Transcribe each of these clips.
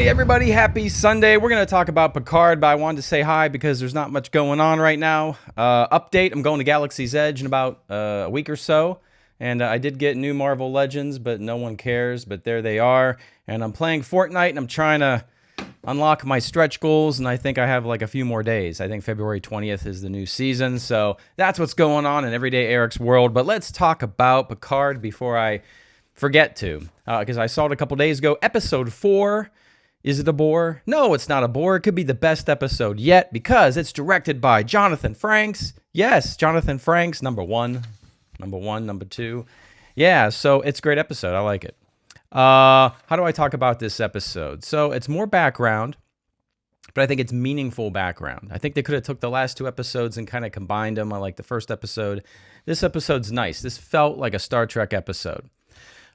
Hey everybody, happy Sunday. We're going to talk about Picard, but I wanted to say hi because there's not much going on right now. Update, I'm going to Galaxy's Edge in about a week or so. And I did get new Marvel Legends, but no one cares. But there they are. And I'm playing Fortnite, and I'm trying to unlock my stretch goals. And I think I have like a few more days. I think February 20th is the new season. So that's what's going on in Everyday Eric's world. But let's talk about Picard before I forget to. Because I saw it a couple days ago. Episode 4. Is it a bore? No, it's not a bore. It could be the best episode yet because it's directed by Jonathan Frakes. Yes, Jonathan Frakes, number one, number two. Yeah, so it's a great episode. I like it. How do I talk about this episode? So it's more background, but I think it's meaningful background. I think they could have took the last two episodes and kind of combined them. I like the first episode. This episode's nice. This felt like a Star Trek episode.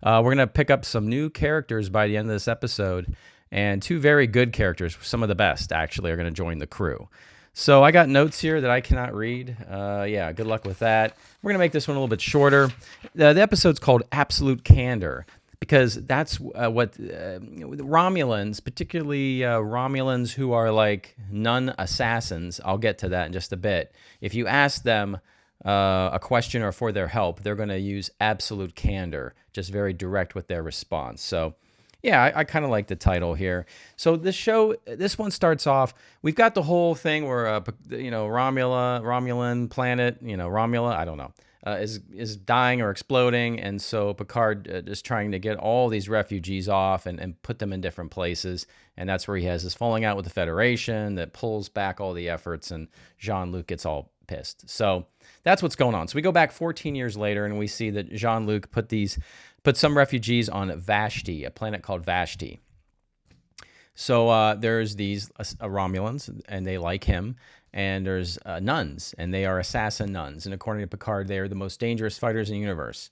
We're going to pick up some new characters by the end of this episode. And two very good characters, some of the best, actually, are going to join the crew. So I got notes here that I cannot read. Yeah, good luck with that. We're going to make this one a little bit shorter. The episode's called Absolute Candor because that's what Romulans, particularly Romulans who are like non-assassins, I'll get to that in just a bit. If you ask them a question or for their help, they're going to use absolute candor, just very direct with their response. So yeah, I kind of like the title here. So this one starts off, we've got the whole thing where, Romulan planet, Romula, I don't know, is dying or exploding. And so Picard is trying to get all these refugees off and put them in different places. And that's where he has this falling out with the Federation that pulls back all the efforts, and Jean-Luc gets all pissed. So that's what's going on. So we go back 14 years later, and we see that Jean-Luc put some refugees on Vashti, a planet called Vashti. So there's these Romulans, and they like him. And there's nuns, and they are assassin nuns. And according to Picard, they are the most dangerous fighters in the universe.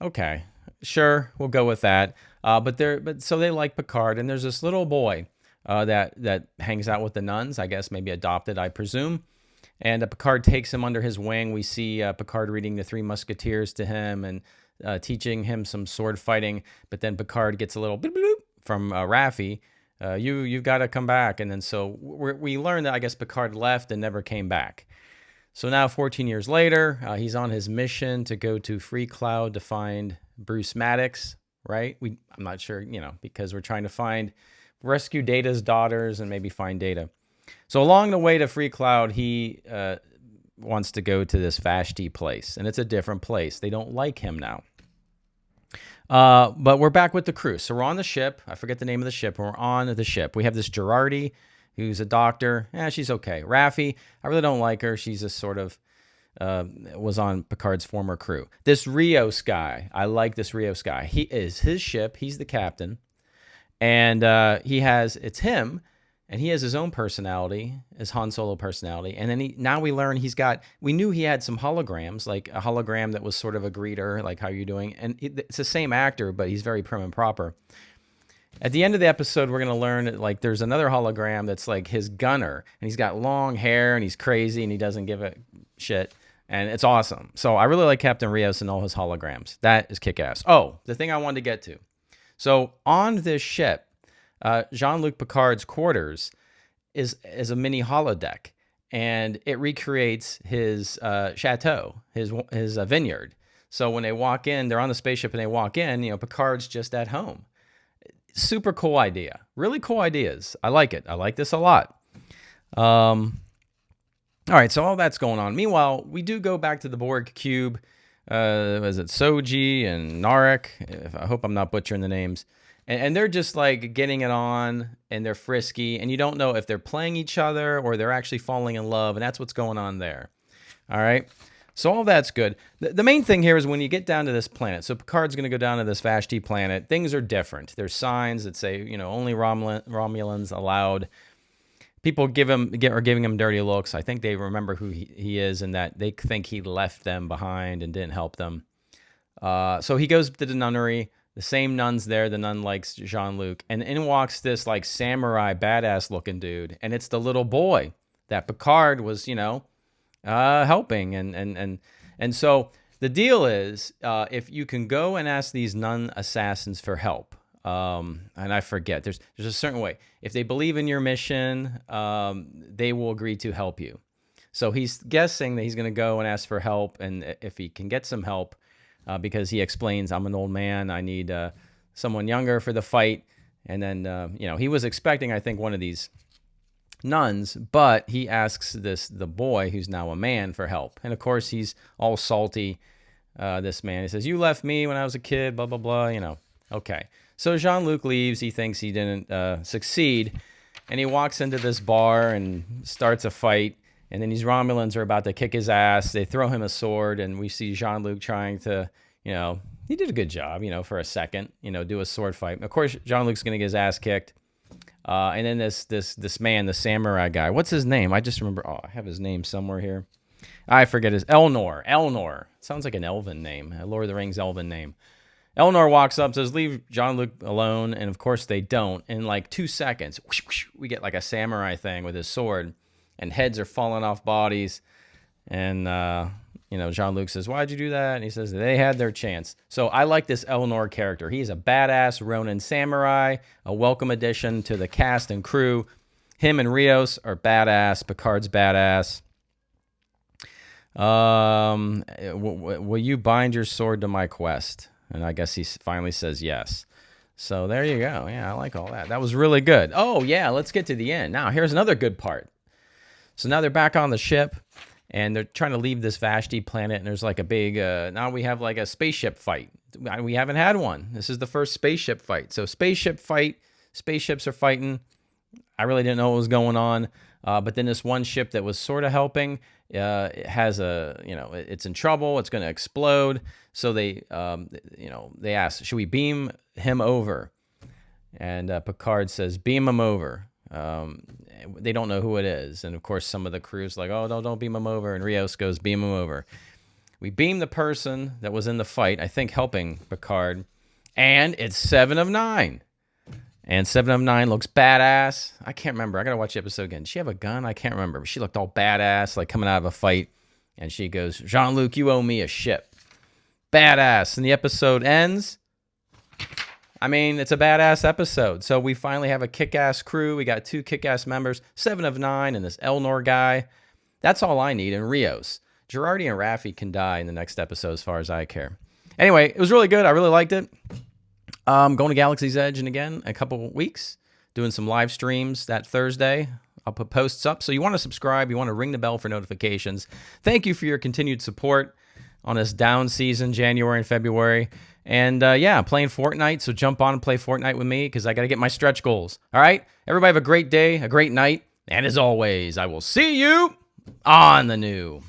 Okay, sure, we'll go with that. So they like Picard, and there's this little boy that hangs out with the nuns. I guess maybe adopted, I presume. And Picard takes him under his wing. We see Picard reading the Three Musketeers to him and teaching him some sword fighting, but then Picard gets a little bloop, bloop from Raffi. You've got to come back, and then so we learn that I guess Picard left and never came back. So now 14 years later, he's on his mission to go to Free Cloud to find Bruce Maddox. Right? I'm not sure, because we're trying to rescue Data's daughters and maybe find Data. So along the way to Free Cloud, he wants to go to this Vashti place, and it's a different place. They don't like him now. But we're back with the crew. So we're on the ship. I forget the name of the ship. We're on the ship. We have this Girardi, who's a doctor. She's okay. Raffi, I really don't like her. She's just sort of was on Picard's former crew. This Rios guy, I like this Rios guy. He is his ship. He's the captain. And it's him. And he has his own personality, his Han Solo personality. And then now we learn we knew he had some holograms, like a hologram that was sort of a greeter, like, how you doing? And it's the same actor, but he's very prim and proper. At the end of the episode, we're going to learn that, like, there's another hologram that's like his gunner. And he's got long hair and he's crazy and he doesn't give a shit. And it's awesome. So I really like Captain Rios and all his holograms. That is kick-ass. Oh, the thing I wanted to get to. So on this ship, Jean-Luc Picard's quarters is a mini holodeck, and it recreates his chateau, his vineyard. So when they walk in, they're on the spaceship and they walk in, Picard's just at home. Super cool idea. Really cool ideas. I like it. I like this a lot. All right, so all that's going on. Meanwhile, we do go back to the Borg cube. Was it Soji and Narek? I hope I'm not butchering the names. And they're just like getting it on, and they're frisky, and you don't know if they're playing each other or they're actually falling in love, and that's what's going on there. All right? So all that's good. The main thing here is when you get down to this planet, so Picard's going to go down to this Vashti planet, things are different. There's signs that say, only Romulans allowed. People are giving him dirty looks. I think they remember who he is, and that they think he left them behind and didn't help them. So he goes to the nunnery. The same nun's there. The nun likes Jean-Luc. And in walks this like samurai badass looking dude. And it's the little boy that Picard was, helping. And so the deal is, if you can go and ask these nun assassins for help, And I forget. There's a certain way. If they believe in your mission, they will agree to help you. So he's guessing that he's going to go and ask for help, and if he can get some help, because he explains, I'm an old man, I need someone younger for the fight. And then he was expecting, I think, one of these nuns, but he asks the boy who's now a man for help, and of course he's all salty. This man, he says, "You left me when I was a kid, blah blah blah." Okay. So Jean-Luc leaves. He thinks he didn't succeed, and he walks into this bar and starts a fight. And then these Romulans are about to kick his ass. They throw him a sword, and we see Jean-Luc trying to, he did a good job, for a second, do a sword fight. Of course, Jean-Luc's gonna get his ass kicked. And then this man, the samurai guy, what's his name? I just remember. Oh, I have his name somewhere here. I forget his Elnor. Elnor sounds like an elven name, a Lord of the Rings elven name. Elnor walks up, says, "Leave Jean-Luc alone," and of course they don't. In like 2 seconds, whoosh, whoosh, we get like a samurai thing with his sword, and heads are falling off bodies. And Jean-Luc says, "Why'd you do that?" And he says, "They had their chance." So I like this Elnor character. He's a badass Ronin samurai, a welcome addition to the cast and crew. Him and Rios are badass. Picard's badass. Will you bind your sword to my quest? And I guess he finally says yes. So there you go. Yeah, I like all that. That was really good. Oh, yeah, let's get to the end. Now, here's another good part. So now they're back on the ship, and they're trying to leave this Vashti planet, and there's like a big, now we have like a spaceship fight. We haven't had one. This is the first spaceship fight. So spaceship fight, spaceships are fighting. I really didn't know what was going on. But then this one ship that was sort of helping, it has it's in trouble. It's going to explode. So they ask, should we beam him over? And Picard says, beam him over. They don't know who it is. And of course, some of the crew's like, oh, no, don't beam him over. And Rios goes, beam him over. We beam the person that was in the fight, I think helping Picard. And it's 7 of 9. And 7 of 9 looks badass. I can't remember. I got to watch the episode again. Did she have a gun? I can't remember. But she looked all badass, like coming out of a fight. And she goes, Jean-Luc, you owe me a ship. Badass. And the episode ends. I mean, it's a badass episode. So we finally have a kick-ass crew. We got 2 kick-ass members, 7 of 9, and this Elnor guy. That's all I need. And Rios. Girardi and Raffi can die in the next episode as far as I care. Anyway, it was really good. I really liked it. Going to Galaxy's Edge in again a couple weeks, doing some live streams that Thursday. I'll put posts up. So you want to subscribe, you want to ring the bell for notifications. Thank you for your continued support on this down season, January and February. And yeah, playing Fortnite. So jump on and play Fortnite with me because I got to get my stretch goals. All right. Everybody have a great day, a great night. And as always, I will see you on the new.